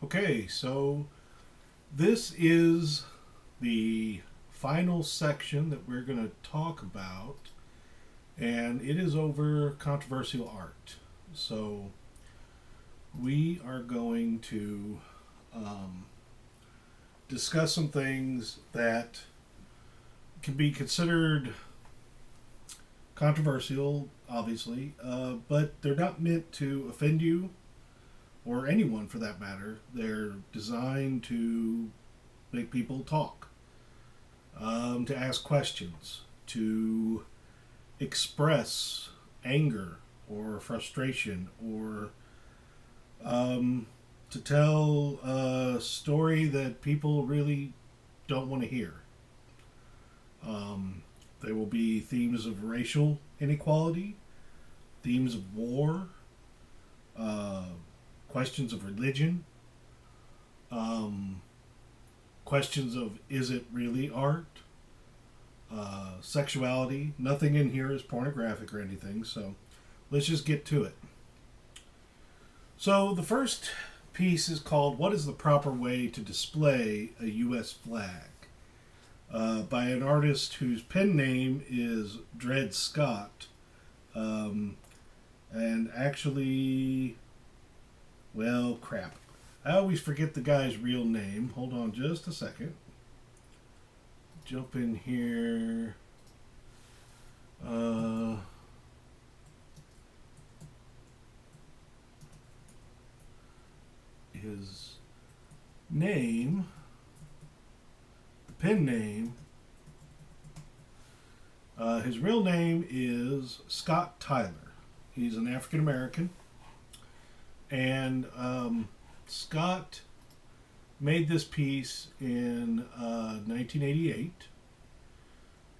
Okay, so this is the final section that we're going to talk about, and it is over controversial art. So we are going to um, discuss some things that can be considered controversial, obviously, but they're not meant to offend you or anyone for that matter. They're designed to make people talk, to ask questions, to express anger or frustration, or to tell a story that people really don't want to hear. Um, there will be themes of racial inequality, themes of war, uh, questions of religion, um, questions of is it really art, sexuality. Nothing in here is pornographic or anything, so let's just get to it. So the first piece is called "What is the proper way to display a U.S. flag?" By an artist whose pen name is Dred Scott, um, and actually, well, crap. I always forget the guy's real name. Hold on just a second. Jump in here. Uh, his name, the pen name, his real name is Scott Tyler. He's an African American. And Scott made this piece in 1988.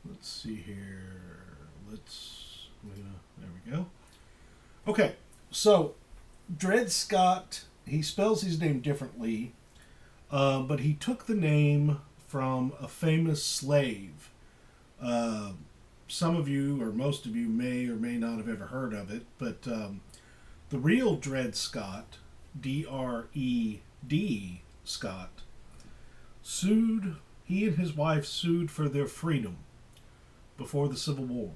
Let's see here. There we go. Okay, so Dred Scott, he spells his name differently, but he took the name from a famous slave. Uh, some of you, or most of you, may or may not have ever heard of it, but the real Dred Scott, Dred Scott, he and his wife sued for their freedom before the Civil War.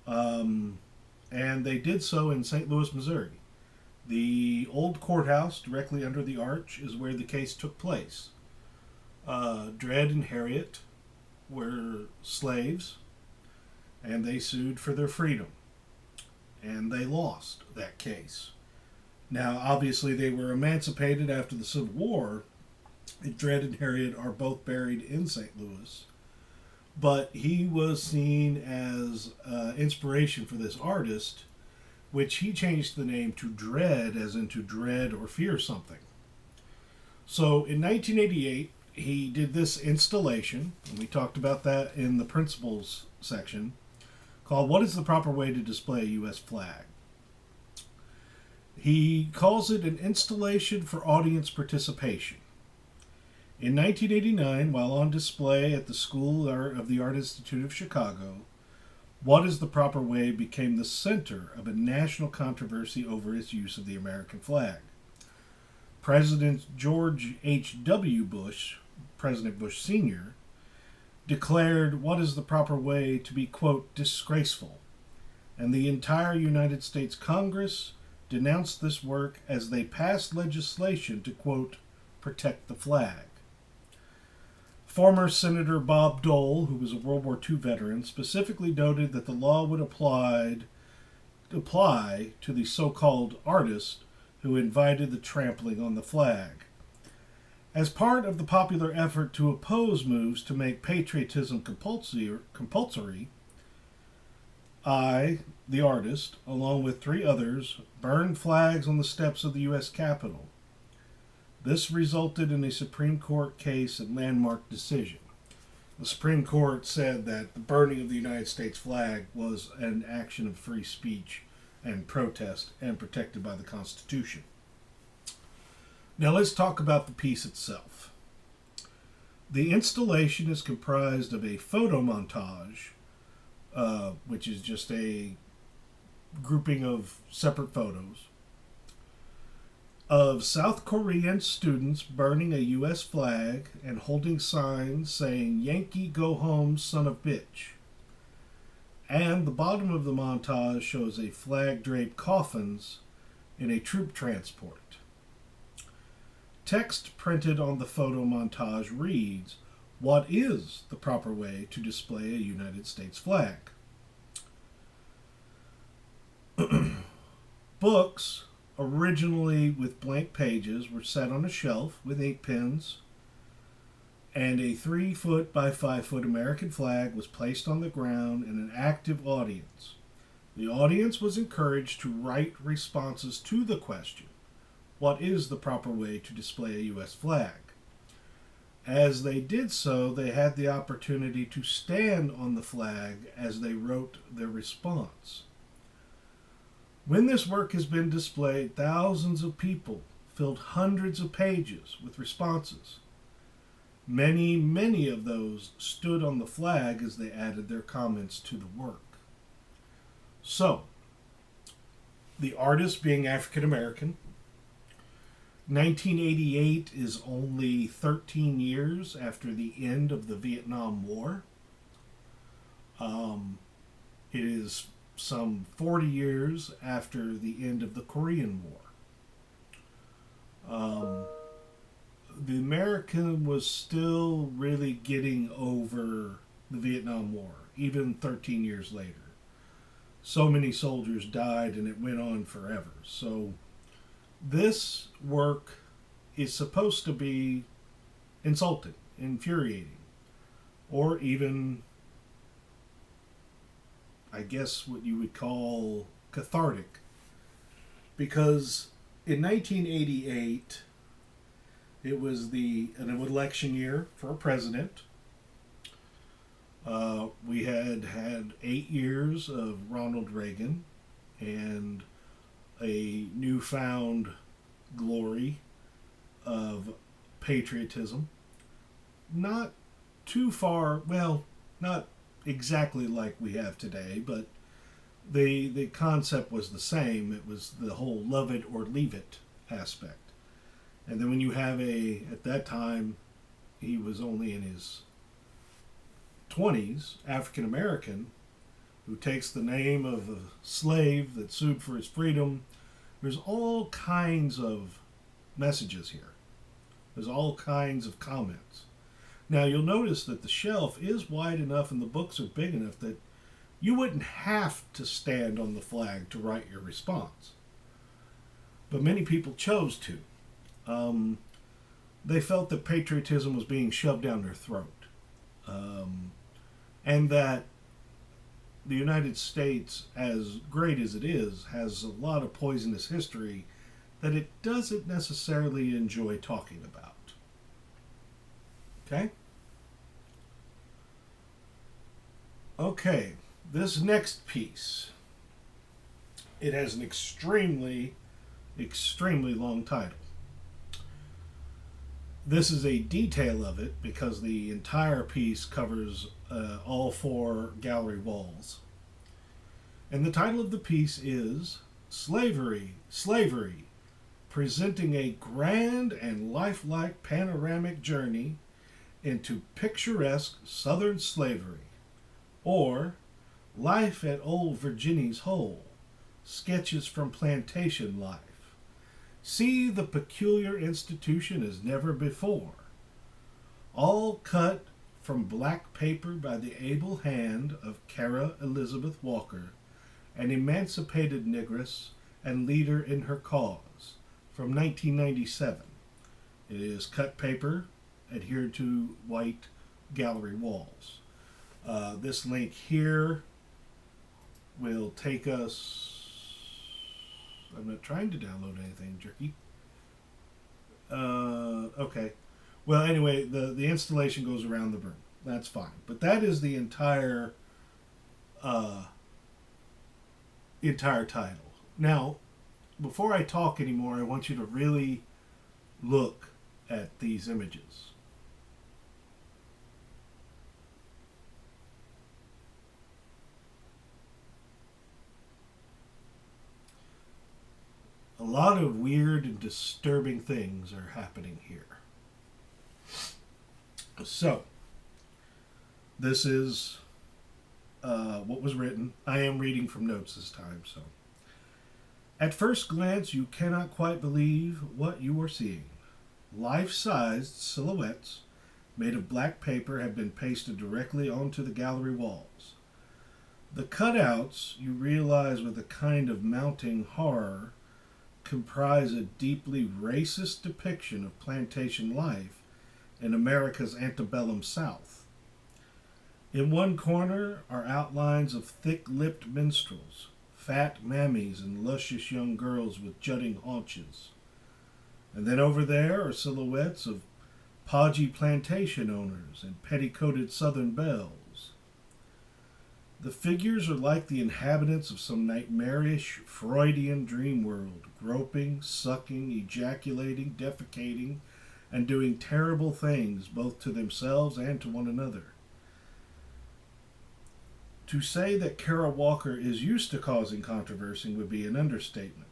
And they did so in St. Louis, Missouri. The old courthouse directly under the arch is where the case took place. Dred and Harriet were slaves, and they sued for their freedom. And they lost that case. Now, obviously, they were emancipated after the Civil War. Dred and Harriet are both buried in St. Louis. But he was seen as inspiration for this artist, which he changed the name to Dread, as in to dread or fear something. So in 1988, he did this installation, and we talked about that in the principles section, called "What is the proper way to display a U.S. flag?" He calls it an installation for audience participation. In 1989, while on display at the School of the Art Institute of Chicago, "What is the proper way?" became the center of a national controversy over its use of the American flag. President George H.W. Bush, President Bush Sr., declared "What is the proper way?" to be, quote, disgraceful, and the entire United States Congress denounced this work as they passed legislation to, quote, protect the flag. Former Senator Bob Dole, who was a World War II veteran, specifically noted that the law would apply to the so-called artist who invited the trampling on the flag. As part of the popular effort to oppose moves to make patriotism compulsory, I, the artist, along with 3 others, burned flags on the steps of the U.S. Capitol. This resulted in a Supreme Court case and landmark decision. The Supreme Court said that the burning of the United States flag was an action of free speech and protest and protected by the Constitution. Now let's talk about the piece itself. The installation is comprised of a photo montage, which is just a grouping of separate photos, of South Korean students burning a U.S. flag and holding signs saying, "Yankee go home, son of bitch." And the bottom of the montage shows a flag draped coffins in a troop transport. Text printed on the photo montage reads, "What is the proper way to display a United States flag?" Books, originally with blank pages, were set on a shelf with ink pens, and a 3-foot by 5-foot American flag was placed on the ground in an active audience. The audience was encouraged to write responses to the question, "What is the proper way to display a U.S. flag?" As they did so, they had the opportunity to stand on the flag as they wrote their response. When this work has been displayed, thousands of people filled hundreds of pages with responses. Many of those stood on the flag as they added their comments to the work. So, the artist being African American, 1988 is only 13 years after the end of the Vietnam War. It is some 40 years after the end of the Korean War. The American was still really getting over the Vietnam War, even 13 years later. So many soldiers died and it went on forever. So this work is supposed to be insulting, infuriating, or even, I guess, what you would call cathartic. Because in 1988, it was an election year for a president. We had 8 years of Ronald Reagan and a newfound glory of patriotism. Not too far, well, not exactly like we have today, but the concept was the same. It was the whole love it or leave it aspect. And then when you have at that time, he was only in his 20s, African American, who takes the name of a slave that sued for his freedom. There's all kinds of messages here. There's all kinds of comments. Now you'll notice that the shelf is wide enough and the books are big enough that you wouldn't have to stand on the flag to write your response. But many people chose to. They felt that patriotism was being shoved down their throat. And that the United States, as great as it is, has a lot of poisonous history that it doesn't necessarily enjoy talking about. Okay? Okay, this next piece, it has an extremely long title. This is a detail of it because the entire piece covers all 4 gallery walls. And the title of the piece is Slavery, presenting a grand and lifelike panoramic journey into picturesque Southern slavery, or Life at Old Virginny's Hole, sketches from plantation life. See the peculiar institution as never before. All cut from black paper by the able hand of Cara Elizabeth Walker, an emancipated negress and leader in her cause, from 1997. It is cut paper adhered to white gallery walls. This link here will take us. I'm not trying to download anything, jerky. Okay. Well, anyway, the installation goes around the room. That's fine. But that is the entire title. Now, before I talk anymore, I want you to really look at these images. a lot of weird and disturbing things are happening here. So, this is what was written. I am reading from notes this time, so. At first glance, you cannot quite believe what you are seeing. Life-sized silhouettes made of black paper have been pasted directly onto the gallery walls. The cutouts, you realize with a kind of mounting horror, comprise a deeply racist depiction of plantation life in America's antebellum South. In one corner are outlines of thick-lipped minstrels, fat mammies and luscious young girls with jutting haunches. And then over there are silhouettes of podgy plantation owners and petticoated southern belles. The figures are like the inhabitants of some nightmarish Freudian dream world, groping, sucking, ejaculating, defecating, and doing terrible things both to themselves and to one another. To say that Kara Walker is used to causing controversy would be an understatement.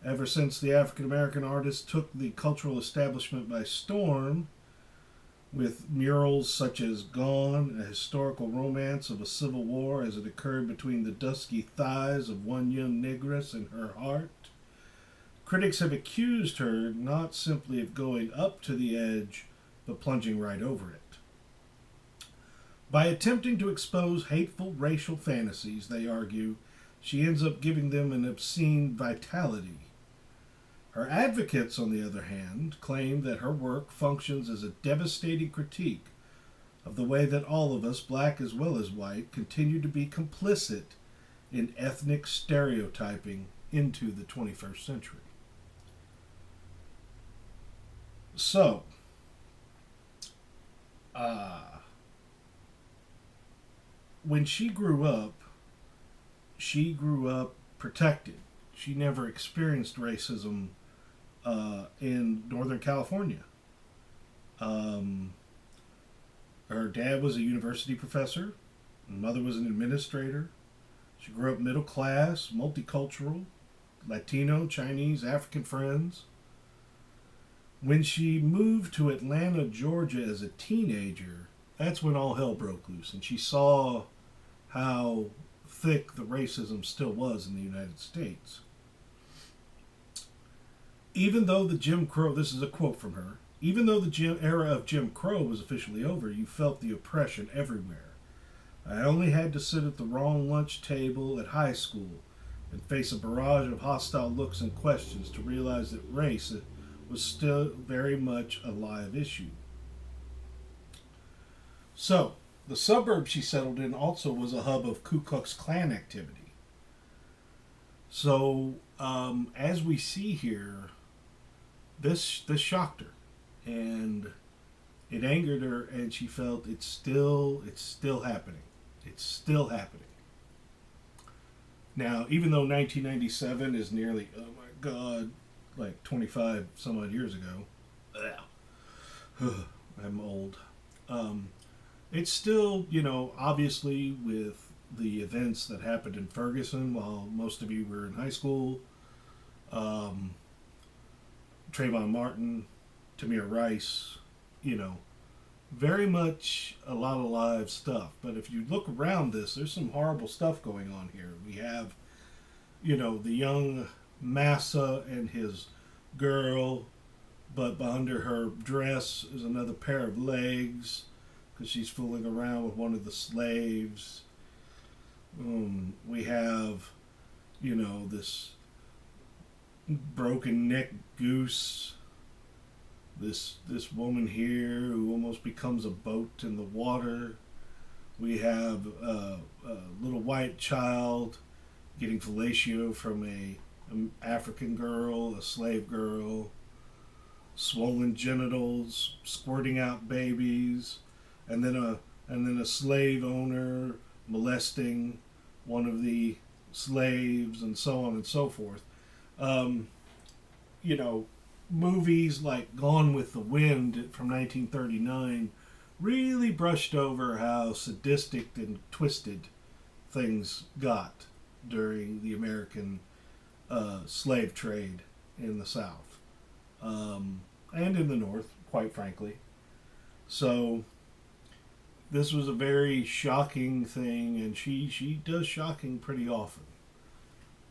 Ever since the African-American artist took the cultural establishment by storm, with murals such as Gone, a historical romance of a civil war as it occurred between the dusky thighs of one young negress and her heart, critics have accused her not simply of going up to the edge, but plunging right over it. By attempting to expose hateful racial fantasies, they argue, she ends up giving them an obscene vitality. Her advocates, on the other hand, claim that her work functions as a devastating critique of the way that all of us, black as well as white, continue to be complicit in ethnic stereotyping into the 21st century. So, when she grew up protected. She never experienced racism in Northern California. Her dad was a university professor. Her mother was an administrator. She grew up middle class, multicultural, Latino, Chinese, African friends. When she moved to Atlanta, Georgia as a teenager, that's when all hell broke loose, and she saw how thick the racism still was in the United States. Even though the Jim Crow, this is a quote from her, even though the era of Jim Crow was officially over, you felt the oppression everywhere. I only had to sit at the wrong lunch table at high school and face a barrage of hostile looks and questions to realize that race was still very much a live issue. So, the suburb she settled in also was a hub of Ku Klux Klan activity. So, as we see here, this shocked her, and it angered her, and she felt it's still happening. It's still happening. Now, even though 1997 is nearly, oh my God, like 25 some odd years ago, I'm old. It's still, obviously with the events that happened in Ferguson while most of you were in high school, Trayvon Martin, Tamir Rice, very much a lot of live stuff. But if you look around this, there's some horrible stuff going on here. We have, the young Massa and his girl, but under her dress is another pair of legs because she's fooling around with one of the slaves. We have, this broken neck goose, this woman here who almost becomes a boat in the water. We have a little white child getting fellatio from an African girl, a slave girl, swollen genitals, squirting out babies, and then a slave owner molesting one of the slaves, and so on and so forth. Movies like Gone with the Wind from 1939 really brushed over how sadistic and twisted things got during the American slave trade in the South, and in the North, quite frankly. So this was a very shocking thing, and she does shocking pretty often.